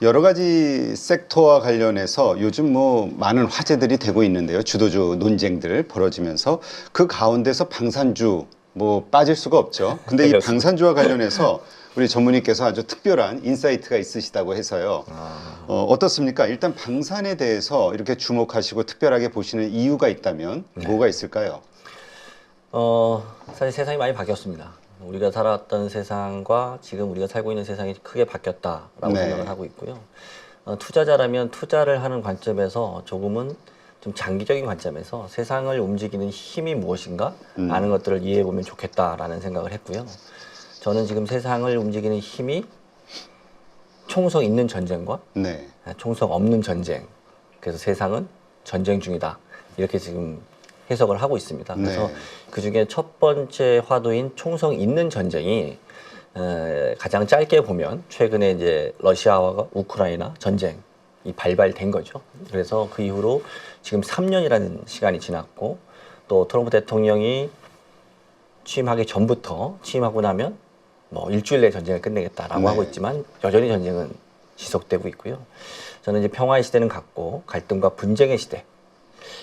여러 가지 섹터와 관련해서 요즘 뭐 많은 화제들이 되고 있는데요. 주도주 논쟁들 벌어지면서 그 가운데서 방산주 뭐 빠질 수가 없죠. 근데 이 방산주와 관련해서 우리 전무님께서 아주 특별한 인사이트가 있으시다고 해서요. 어떻습니까? 일단 방산에 대해서 이렇게 주목하시고 특별하게 보시는 이유가 있다면 뭐가 있을까요? 사실 세상이 많이 바뀌었습니다. 우리가 살았던 세상과 지금 우리가 살고 있는 세상이 크게 바뀌었다라고 네. 생각을 하고 있고요. 투자자라면 투자를 하는 관점에서 조금은 좀 장기적인 관점에서 세상을 움직이는 힘이 무엇인가 라는 것들을 이해해 보면 좋겠다라는 생각을 했고요. 저는 지금 세상을 움직이는 힘이 총성 있는 전쟁과 네. 총성 없는 전쟁. 그래서 세상은 전쟁 중이다. 이렇게 지금 해석을 하고 있습니다. 그래서 네. 그중에 첫 번째 화두인 총성 있는 전쟁이 가장 짧게 보면 최근에 이제 러시아와 우크라이나 전쟁이 발발된 거죠. 그래서 그 이후로 지금 3년이라는 시간이 지났고 또 트럼프 대통령이 취임하기 전부터 취임하고 나면 뭐 일주일 내에 전쟁을 끝내겠다라고 네. 하고 있지만 여전히 전쟁은 지속되고 있고요. 저는 이제 평화의 시대는 갔고 갈등과 분쟁의 시대.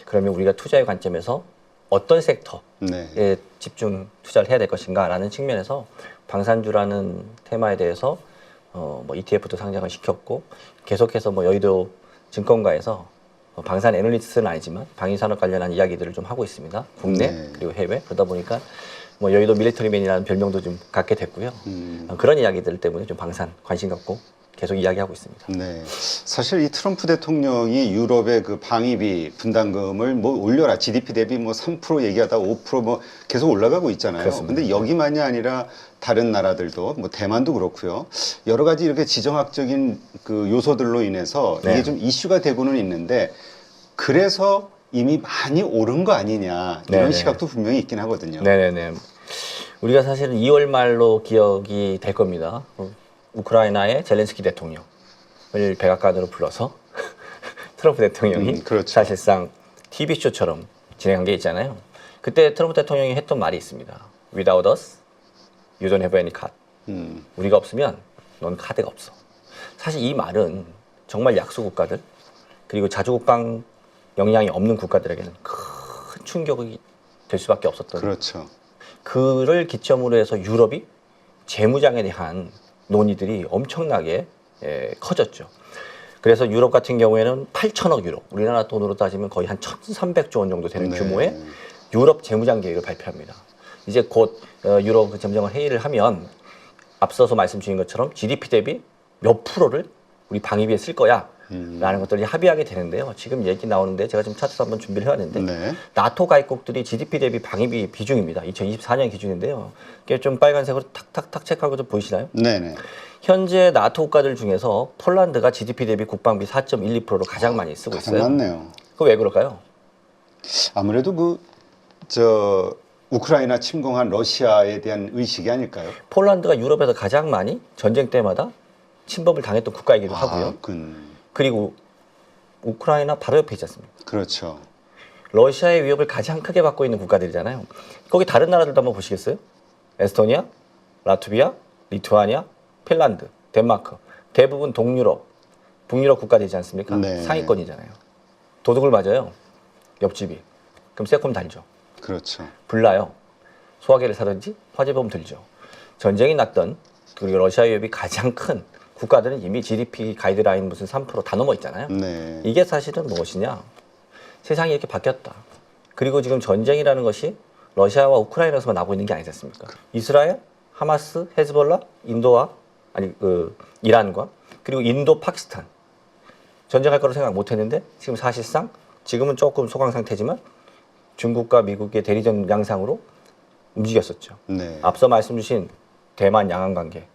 그러면 우리가 투자의 관점에서 어떤 섹터에 네. 집중 투자를 해야 될 것인가라는 측면에서 방산주라는 테마에 대해서 뭐 ETF도 상장을 시켰고 계속해서 뭐 여의도 증권가에서 방산 애널리스트는 아니지만 방위산업 관련한 이야기들을 좀 하고 있습니다. 국내 네. 그리고 해외. 그러다 보니까 뭐 여의도 밀리터리맨이라는 별명도 좀 갖게 됐고요. 그런 이야기들 때문에 좀 방산 관심 갖고 계속 이야기하고 있습니다. 네. 사실 이 트럼프 대통령이 유럽의 그 방위비 분담금을 뭐 올려라. GDP 대비 뭐 3% 얘기하다 5%뭐 계속 올라가고 있잖아요. 그렇습니다. 근데 여기만이 아니라 다른 나라들도 뭐 대만도 그렇고요. 여러 가지 이렇게 지정학적인 그 요소들로 인해서 네. 이게 좀 이슈가 되고는 있는데 그래서 이미 많이 오른 거 아니냐. 이런 네네. 시각도 분명히 있긴 하거든요. 네네네. 우리가 사실은 2월 말로 기억이 될 겁니다. 우크라이나의 젤렌스키 대통령을 백악관으로 불러서 트럼프 대통령이 그렇죠. 사실상 TV쇼처럼 진행한 게 있잖아요. 그때 트럼프 대통령이 했던 말이 있습니다. Without us, you don't have any card. 우리가 없으면 넌 카드가 없어. 사실 이 말은 정말 약소 국가들 그리고 자주국방 역량이 없는 국가들에게는 큰 충격이 될 수밖에 없었던 그렇죠. 그를 기점으로 해서 유럽이 재무장에 대한 논의들이 엄청나게 커졌죠. 그래서 유럽 같은 경우에는 8천억 유로, 우리나라 돈으로 따지면 거의 한 1,300조 원 정도 되는 네. 규모의 유럽 재무장 계획을 발표합니다. 이제 곧 유럽 재무장 회의를 하면 앞서서 말씀 주신 것처럼 GDP 대비 몇 프로를 우리 방위비에 쓸 거야 라는 것들을 합의하게 되는데요. 지금 얘기 나오는데 제가 지금 차트도 한번 준비를 해왔는데 네. 나토 가입국들이 GDP 대비 방위비 비중입니다. 2024년 기준인데요. 이게 좀 빨간색으로 탁탁탁 체크하고 좀 보이시나요? 네네. 현재 나토 국가들 중에서 폴란드가 GDP 대비 국방비 4.12%로 가장 많이 쓰고 가장 있어요. 많네요. 그거 왜 그럴까요? 아무래도 우크라이나 침공한 러시아에 대한 의식이 아닐까요? 폴란드가 유럽에서 가장 많이 전쟁 때마다 침범을 당했던 국가이기도 하고요. 그리고 우크라이나 바로 옆에 있지 않습니까? 그렇죠. 러시아의 위협을 가장 크게 받고 있는 국가들이잖아요. 거기 다른 나라들도 한번 보시겠어요? 에스토니아, 라트비아, 리투아니아, 핀란드, 덴마크. 대부분 동유럽, 북유럽 국가들이지 않습니까? 네. 상위권이잖아요. 도둑을 맞아요. 옆집이. 그럼 세콤 달죠. 그렇죠. 불나요. 소화기를 사든지 화재보험 들죠. 전쟁이 났던 그리고 러시아 위협이 가장 큰 국가들은 이미 GDP 가이드라인 무슨 3%다 넘어 있잖아요. 네. 이게 사실은 무엇이냐? 세상이 이렇게 바뀌었다. 그리고 지금 전쟁이라는 것이 러시아와 우크라이나에서만 나고 있는 게 아니지 않습니까? 이스라엘, 하마스, 헤즈볼라, 이란과 그리고 인도, 파키스탄 전쟁할 거로 생각 못했는데 지금 사실상 지금은 조금 소강 상태지만 중국과 미국의 대리전 양상으로 움직였었죠. 네. 앞서 말씀 주신 대만 양안 관계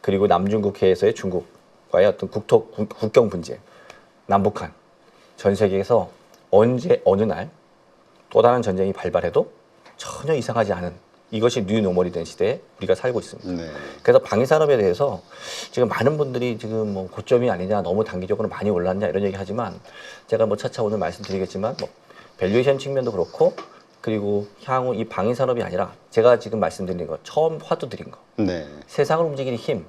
그리고 남중국해에서의 중국과의 어떤 국경 분쟁, 남북한 전 세계에서 언제 어느 날 또 다른 전쟁이 발발해도 전혀 이상하지 않은 이것이 뉴노멀이 된 시대에 우리가 살고 있습니다. 네. 그래서 방위산업에 대해서 지금 많은 분들이 지금 뭐 고점이 아니냐, 너무 단기적으로 많이 올랐냐 이런 얘기 하지만 제가 뭐 차차 오늘 말씀드리겠지만 뭐 밸류에이션 측면도 그렇고 그리고 향후 이 방위산업이 아니라 제가 지금 말씀드린 거 처음 화두 드린 거 네. 세상을 움직이는 힘,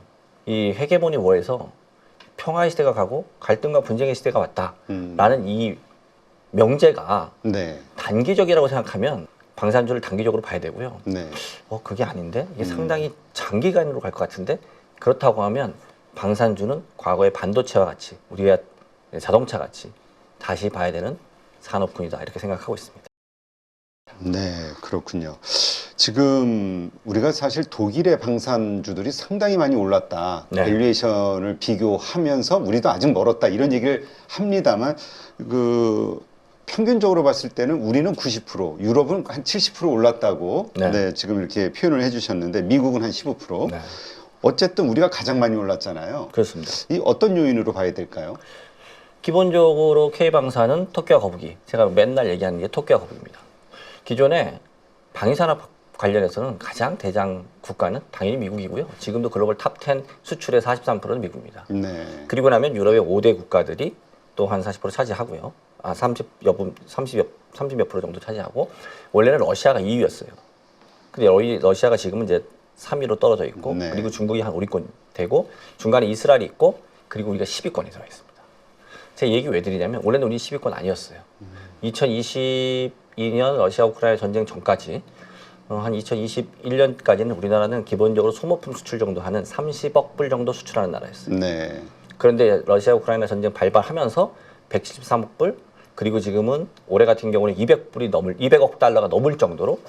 이 헤게모니 워에서 평화의 시대가 가고 갈등과 분쟁의 시대가 음. 왔다라는 이 명제가 네. 단기적이라고 생각하면 방산주를 단기적으로 봐야 되고요. 네. 그게 아닌데 이게 상당히 장기간으로 갈 것 같은데 그렇다고 하면 방산주는 과거의 반도체와 같이 우리가 자동차 같이 다시 봐야 되는 산업군이다 이렇게 생각하고 있습니다. 네, 그렇군요. 지금 우리가 사실 독일의 방산주들이 상당히 많이 올랐다. 네. 밸류에이션을 비교하면서 우리도 아직 멀었다. 이런 얘기를 합니다만 그 평균적으로 봤을 때는 우리는 90%, 유럽은 한 70% 올랐다고 네. 네, 지금 이렇게 표현을 해주셨는데 미국은 한 15%. 네, 어쨌든 우리가 가장 많이 올랐잖아요. 그렇습니다. 이 어떤 요인으로 봐야 될까요? 기본적으로 K방산은 토끼와 거북이. 제가 맨날 얘기하는 게 토끼와 거북이입니다. 기존에 방위산업 관련해서는 가장 대장 국가는 당연히 미국이고요. 지금도 글로벌 탑 10 수출의 43%는 미국입니다. 네. 그리고 나면 유럽의 5대 국가들이 또 한 40% 차지하고요. 30몇 프로 정도 차지하고 원래는 러시아가 2위였어요. 근데 러시아가 지금은 이제 3위로 떨어져 있고 네. 그리고 중국이 한 5위권 되고 중간에 이스라엘이 있고 그리고 우리가 10위권에 들어 있습니다. 제 얘기 왜 드리냐면 원래는 우리 10위권 아니었어요. 2022년 러시아 우크라이나 전쟁 전까지 한 2021년까지는 우리나라는 기본적으로 소모품 수출 정도 하는 30억 불 정도 수출하는 나라였어요. 네. 그런데 러시아 우크라이나 전쟁 발발하면서 173억 불 그리고 지금은 올해 같은 경우는 200억 달러가 넘을 정도로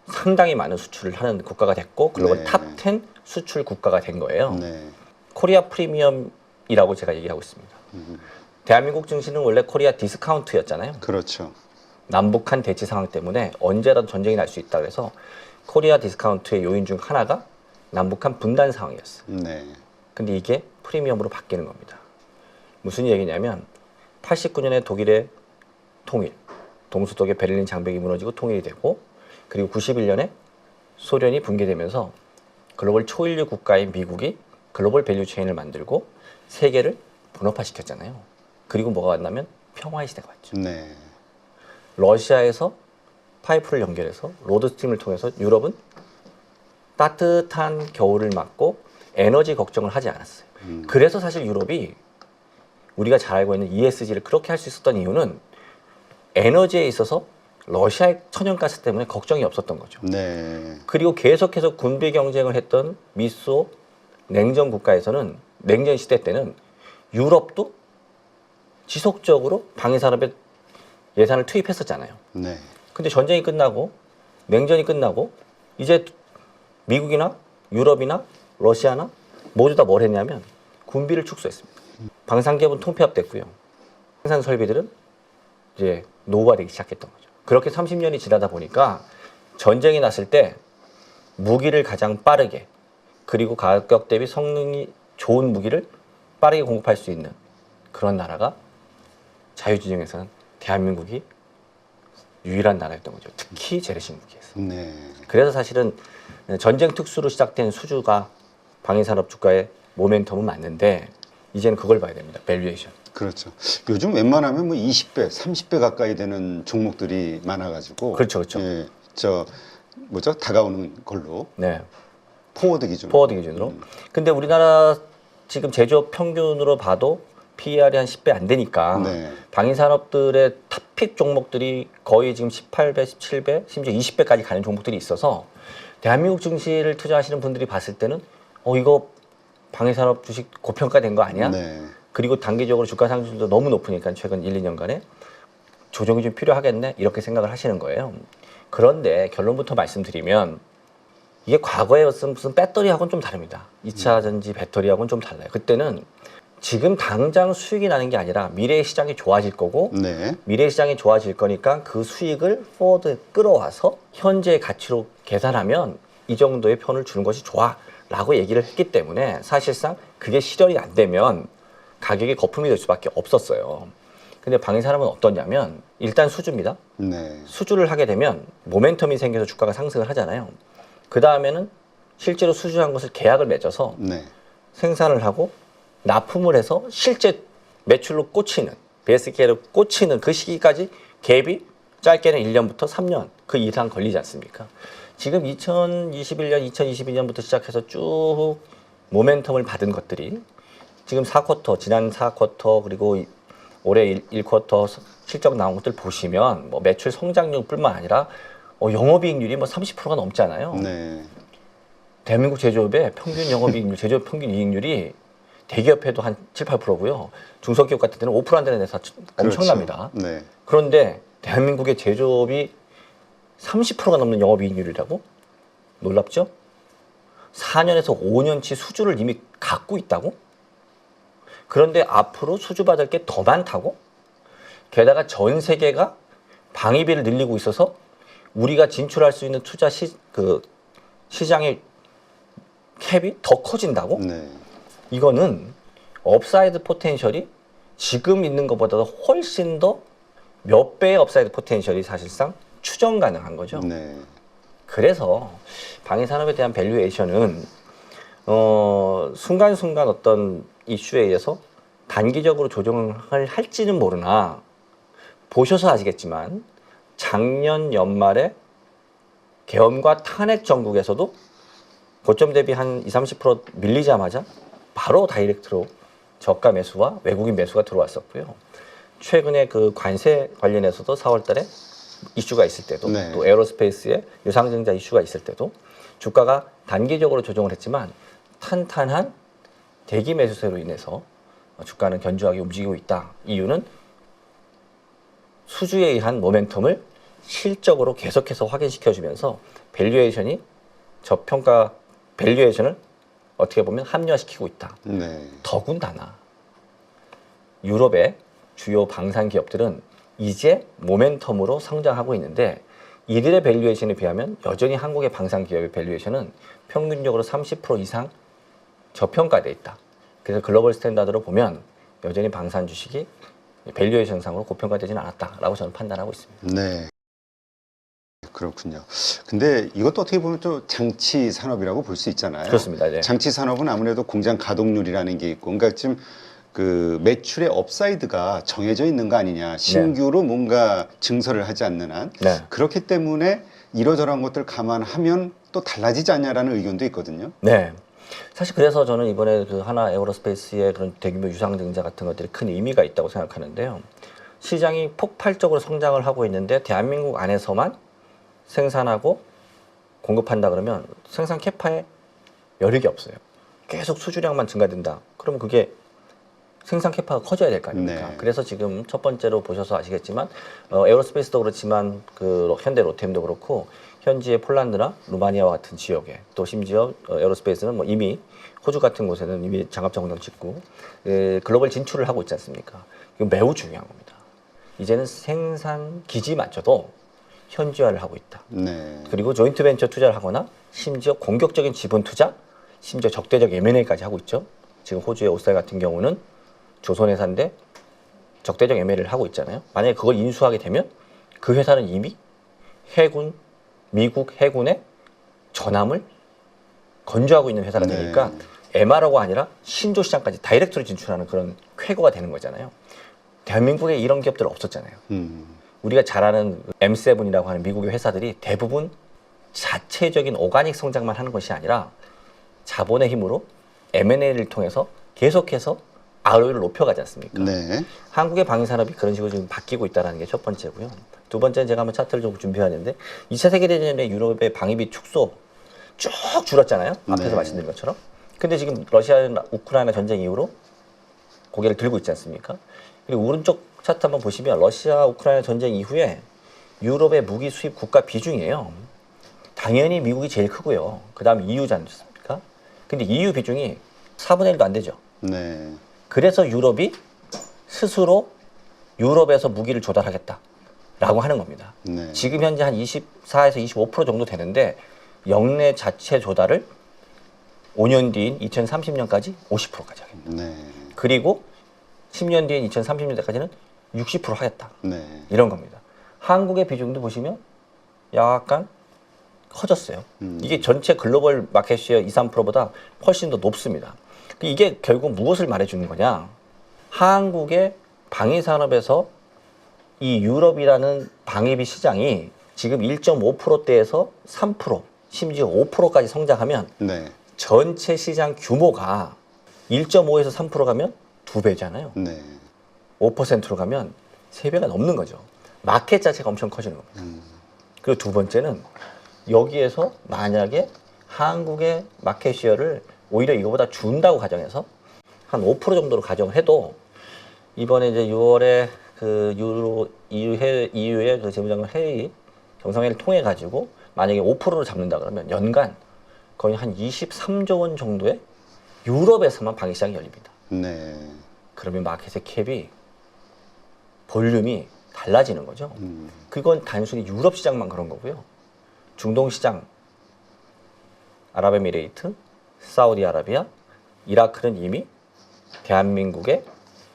상당히 많은 수출을 하는 국가가 됐고 글로벌 네. 탑 10 수출 국가가 된 거예요. 네. 코리아 프리미엄이라고 제가 얘기하고 있습니다. 대한민국 증시는 원래 코리아 디스카운트였잖아요. 그렇죠. 남북한 대치 상황 때문에 언제라도 전쟁이 날 수 있다 그래서 코리아 디스카운트의 요인 중 하나가 남북한 분단 상황이었어요. 네. 근데 이게 프리미엄으로 바뀌는 겁니다. 무슨 얘기냐면 89년에 독일의 통일, 동수독의 베를린 장벽이 무너지고 통일이 되고 그리고 91년에 소련이 붕괴되면서 글로벌 초일류 국가인 미국이 글로벌 밸류 체인을 만들고 세계를 분업화시켰잖아요. 그리고 뭐가 왔냐면 평화의 시대가 왔죠. 네. 러시아에서 파이프를 연결해서 로드스트림을 통해서 유럽은 따뜻한 겨울을 맞고 에너지 걱정을 하지 않았어요. 그래서 사실 유럽이 우리가 잘 알고 있는 ESG를 그렇게 할 수 있었던 이유는 에너지에 있어서 러시아의 천연가스 때문에 걱정이 없었던 거죠. 네. 그리고 계속해서 군비 경쟁을 했던 미소 냉전 국가에서는 냉전 시대 때는 유럽도 지속적으로 방위산업에 예산을 투입했었잖아요. 네. 근데 전쟁이 끝나고 냉전이 끝나고 이제 미국이나 유럽이나 러시아나 모두 다 뭘 했냐면 군비를 축소했습니다. 방산기업은 통폐합됐고요. 생산 설비들은 이제 노후화되기 시작했던 거죠. 그렇게 30년이 지나다 보니까 전쟁이 났을 때 무기를 가장 빠르게 그리고 가격 대비 성능이 좋은 무기를 빠르게 공급할 수 있는 그런 나라가 자유진영에서는 대한민국이 유일한 나라였던 거죠. 특히 재래식 무기에서. 네. 그래서 사실은 전쟁 특수로 시작된 수주가 방위산업 주가의 모멘텀은 맞는데 이제는 그걸 봐야 됩니다. 밸류에이션. 그렇죠. 요즘 웬만하면 뭐 20배, 30배 가까이 되는 종목들이 많아가지고. 그렇죠, 그렇죠. 예, 뭐죠? 다가오는 걸로. 네. 포워드 기준. 포워드 기준으로. 근데 우리나라 지금 제조업 평균으로 봐도 PER이 한 10배 안 되니까 네. 방위산업들의 탑픽 종목들이 거의 지금 18배, 17배, 심지어 20배까지 가는 종목들이 있어서 대한민국 증시를 투자하시는 분들이 봤을 때는 이거 방위산업 주식 고평가된 거 아니야? 네. 그리고 단기적으로 주가 상승도 너무 높으니까 최근 1, 2년간에 조정이 좀 필요하겠네 이렇게 생각을 하시는 거예요. 그런데 결론부터 말씀드리면 이게 과거에 무슨 배터리하고는 좀 다릅니다. 2차 전지 배터리하고는 좀 달라요. 그때는 지금 당장 수익이 나는 게 아니라 미래의 시장이 좋아질 거고 네. 미래 시장이 좋아질 거니까 그 수익을 포워드에 끌어와서 현재의 가치로 계산하면 이 정도의 편을 주는 것이 좋아 라고 얘기를 했기 때문에 사실상 그게 실현이 안 되면 가격이 거품이 될 수밖에 없었어요. 근데 방위산업은 어떠냐면 일단 수주입니다. 네. 수주를 하게 되면 모멘텀이 생겨서 주가가 상승을 하잖아요. 그 다음에는 실제로 수주한 것을 계약을 맺어서 네. 생산을 하고 납품을 해서 실제 매출로 꽂히는 베이스케이로 꽂히는 그 시기까지 갭이 짧게는 1년부터 3년 그 이상 걸리지 않습니까? 지금 2021년, 2022년부터 시작해서 쭉 모멘텀을 받은 것들이 지금 4쿼터, 지난 4쿼터 그리고 올해 1쿼터 실적 나온 것들 보시면 뭐 매출 성장률뿐만 아니라 영업이익률이 뭐 30%가 넘잖아요. 네. 대한민국 제조업의 평균 영업이익률, 제조업 평균 이익률이 대기업에도 한 7, 8%고요. 중소기업 같은 데는 5% 안 되는 데서 엄청납니다. 그렇죠. 네. 그런데 대한민국의 제조업이 30%가 넘는 영업이익률이라고? 놀랍죠? 4년에서 5년치 수주를 이미 갖고 있다고? 그런데 앞으로 수주받을 게 더 많다고? 게다가 전 세계가 방위비를 늘리고 있어서 우리가 진출할 수 있는 투자 시장의 캡이 더 커진다고? 네. 이거는 업사이드 포텐셜이 지금 있는 것보다도 훨씬 더 몇 배의 업사이드 포텐셜이 사실상 추정 가능한 거죠. 네. 그래서 방위산업에 대한 밸류에이션은 순간순간 어떤 이슈에 의해서 단기적으로 조정을 할지는 모르나 보셔서 아시겠지만 작년 연말에 계엄과 탄핵 전국에서도 고점 대비 한 20-30% 밀리자마자 바로 다이렉트로 저가 매수와 외국인 매수가 들어왔었고요. 최근에 그 관세 관련해서도 4월 달에 이슈가 있을 때도 네. 또 에어로스페이스에 유상증자 이슈가 있을 때도 주가가 단기적으로 조정을 했지만 탄탄한 대기 매수세로 인해서 주가는 견조하게 움직이고 있다. 이유는 수주에 의한 모멘텀을 실적으로 계속해서 확인시켜주면서 밸류에이션이 저평가 밸류에이션을 어떻게 보면 합리화시키고 있다. 네. 더군다나 유럽의 주요 방산 기업들은 이제 모멘텀으로 성장하고 있는데 이들의 밸류에이션에 비하면 여전히 한국의 방산 기업의 밸류에이션은 평균적으로 30% 이상 저평가돼 있다. 그래서 글로벌 스탠다드로 보면 여전히 방산 주식이 밸류에이션상으로 고평가되지는 않았다라고 저는 판단하고 있습니다. 네. 그렇군요. 근데 이것도 어떻게 보면 또 장치 산업이라고 볼 수 있잖아요. 그렇습니다. 네. 장치 산업은 아무래도 공장 가동률이라는 게 있고, 그러니까 지금 그 매출의 업사이드가 정해져 있는 거 아니냐. 신규로 뭔가 증설을 하지 않는 한. 네. 그렇기 때문에 이러저러한 것들 감안하면 또 달라지지 않냐라는 의견도 있거든요. 네. 사실 그래서 저는 이번에 그 하나 에어로스페이스의 그런 대규모 유상증자 같은 것들이 큰 의미가 있다고 생각하는데요. 시장이 폭발적으로 성장을 하고 있는데 대한민국 안에서만 생산하고 공급한다 그러면 생산 캐파에 여력이 없어요. 계속 수주량만 증가된다. 그러면 그게 생산 캐파가 커져야 될 거 아닙니까? 네. 그래서 지금 첫 번째로 보셔서 아시겠지만 에어로스페이스도 그렇지만 그 현대 로템도 그렇고 현지의 폴란드나 루마니아와 같은 지역에 또 심지어 에어로스페이스는 뭐 이미 호주 같은 곳에는 이미 장갑 정장 짓고 글로벌 진출을 하고 있지 않습니까? 이거 매우 중요한 겁니다. 이제는 생산 기지마저도 현지화를 하고 있다. 네. 그리고 조인트 벤처 투자를 하거나 심지어 공격적인 지분 투자, 심지어 적대적 M&A까지 하고 있죠. 지금 호주의 오스탈 같은 경우는 조선회사인데 적대적 M&A를 하고 있잖아요. 만약에 그걸 인수하게 되면 그 회사는 이미 해군, 미국 해군의 전함을 건조하고 있는 회사가 네. 되니까 MRO가 아니라 신조 시장까지 다이렉트로 진출하는 그런 쾌거가 되는 거잖아요. 대한민국에 이런 기업들 없었잖아요. 우리가 잘 아는 M7이라고 하는 미국의 회사들이 대부분 자체적인 오가닉 성장만 하는 것이 아니라 자본의 힘으로 M&A를 통해서 계속해서 ROE를 높여가지 않습니까? 네. 한국의 방위산업이 그런 식으로 지금 바뀌고 있다는 게 첫 번째고요. 두 번째는 제가 한번 차트를 좀 준비했는데 2차 세계대전에 유럽의 방위비 축소 쭉 줄었잖아요. 앞에서 네. 말씀드린 것처럼. 근데 지금 러시아 우크라이나 전쟁 이후로 고개를 들고 있지 않습니까? 그리고 오른쪽 차트 한번 보시면 러시아 우크라이나 전쟁 이후에 유럽의 무기 수입 국가 비중이에요. 당연히 미국이 제일 크고요. 그 다음 EU지 않습니까? 근데 EU 비중이 4분의 1도 안 되죠. 네. 그래서 유럽이 스스로 유럽에서 무기를 조달하겠다라고 하는 겁니다. 네. 지금 현재 한 24에서 25% 정도 되는데 영내 자체 조달을 5년 뒤인 2030년까지 50%까지 하겠다. 네. 그리고 10년 뒤인 2030년대까지는 60% 하겠다. 네. 이런 겁니다. 한국의 비중도 보시면 약간 커졌어요. 이게 전체 글로벌 마켓 쉐어 2-3%보다 훨씬 더 높습니다. 이게 결국 무엇을 말해주는 거냐? 한국의 방위산업에서 이 유럽이라는 방위비 시장이 지금 1.5%대에서 3%, 심지어 5%까지 성장하면 네. 전체 시장 규모가 1.5에서 3% 가면 2배잖아요. 네. 5%로 가면 3배가 넘는 거죠. 마켓 자체가 엄청 커지는 겁니다. 그리고 두 번째는 여기에서 만약에 한국의 마켓 시어를 오히려 이거보다 준다고 가정해서 한 5% 정도로 가정을 해도 이번에 이제 6월에 그 EU의 그 재무장관 회의 정상회의를 통해 가지고 만약에 5%로 잡는다 그러면 연간 거의 한 23조 원 정도의 유럽에서만 방위 시장이 열립니다. 네. 그러면 마켓의 캡이 볼륨이 달라지는 거죠. 그건 단순히 유럽 시장만 그런 거고요. 중동 시장, 아랍에미레이트, 사우디아라비아, 이라크는 이미 대한민국의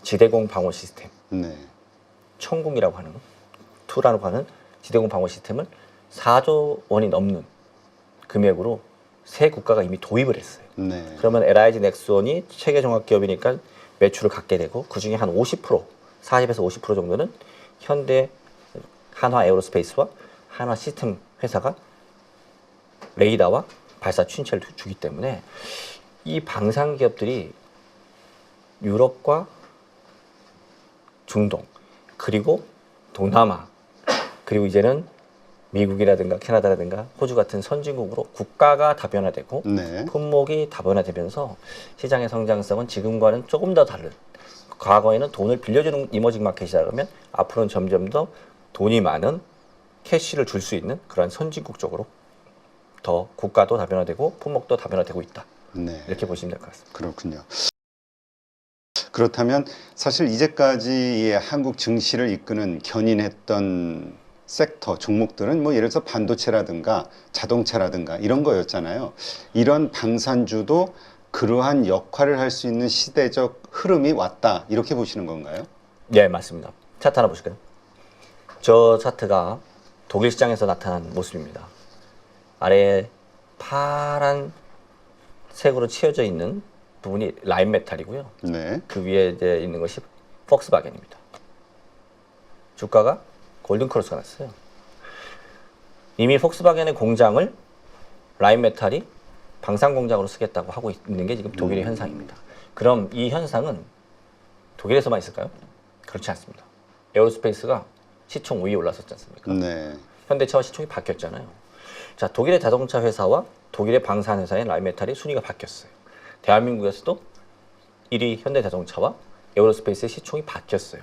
지대공 방어 시스템, 네. 천궁이라고 하는 투라고 하는 지대공 방어 시스템을 4조 원이 넘는 금액으로 세 국가가 이미 도입을 했어요. 네. 그러면 LIG 넥스원이 체계 종합 기업이니까 매출을 갖게 되고 그 중에 한 50%, 40에서 50% 정도는 현대 한화 에어로스페이스와 한화 시스템 회사가 레이더와 발사 추진체를 주기 때문에 이 방산 기업들이 유럽과 중동 그리고 동남아 그리고 이제는 미국이라든가 캐나다라든가 호주 같은 선진국으로 국가가 다변화되고 네. 품목이 다변화되면서 시장의 성장성은 지금과는 조금 더 다른 과거에는 돈을 빌려주는 이머징 마켓이라 그러면 앞으로는 점점 더 돈이 많은 캐시를 줄 수 있는 그런 선진국 쪽으로 더 국가도 다변화되고 품목도 다변화되고 있다. 네. 이렇게 보시면 될 것 같습니다. 그렇군요. 그렇다면 사실 이제까지 한국 증시를 이끄는 견인했던 섹터, 종목들은 뭐 예를 들어서 반도체라든가 자동차라든가 이런 거였잖아요. 이런 방산주도 그러한 역할을 할 수 있는 시대적 흐름이 왔다. 이렇게 보시는 건가요? 네, 맞습니다. 차트 하나 보실까요? 저 차트가 독일 시장에서 나타난 모습입니다. 아래에 파란 색으로 칠해져 있는 부분이 라인 메탈이고요. 네. 그 위에 이제 있는 것이 폭스바겐입니다. 주가가 골든 크로스가 났어요. 이미 폭스바겐의 공장을 라인 메탈이 방산 공장으로 쓰겠다고 하고 있는 게 지금 독일의 현상입니다. 그럼 이 현상은 독일에서만 있을까요? 그렇지 않습니다. 에어로스페이스가 시총 5위에 올랐었지 않습니까? 네. 현대차와 시총이 바뀌었잖아요. 자, 독일의 자동차 회사와 독일의 방산 회사인 라인메탈이 순위가 바뀌었어요. 대한민국에서도 1위 현대자동차와 에어로스페이스의 시총이 바뀌었어요.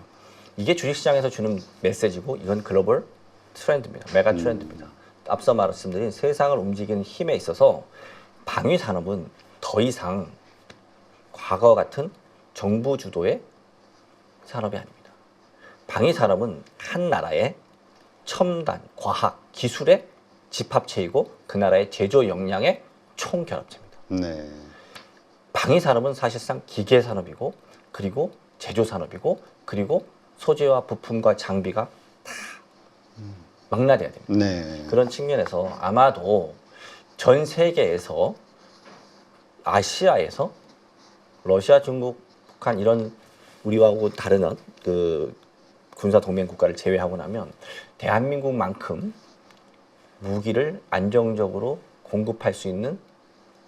이게 주식시장에서 주는 메시지고 이건 글로벌 트렌드입니다. 메가 트렌드입니다. 앞서 말씀드린 세상을 움직이는 힘에 있어서 방위 산업은 더 이상 과거 같은 정부 주도의 산업이 아닙니다. 방위 산업은 한 나라의 첨단, 과학, 기술의 집합체이고 그 나라의 제조 역량의 총결합체입니다. 네. 방위 산업은 사실상 기계 산업이고 그리고 제조 산업이고 그리고 소재와 부품과 장비가 다 망라돼야 됩니다. 네. 그런 측면에서 아마도 전 세계에서 아시아에서 러시아, 중국, 북한 이런 우리하고 다른 그 군사 동맹 국가를 제외하고 나면 대한민국만큼 무기를 안정적으로 공급할 수 있는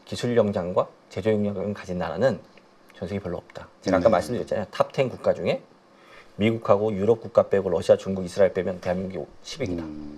기술 역량과 제조 역량을 가진 나라는 전 세계 별로 없다. 제가 아까 말씀드렸잖아요. 탑 10 국가 중에 미국하고 유럽 국가 빼고 러시아, 중국, 이스라엘 빼면 대한민국이 10위입니다.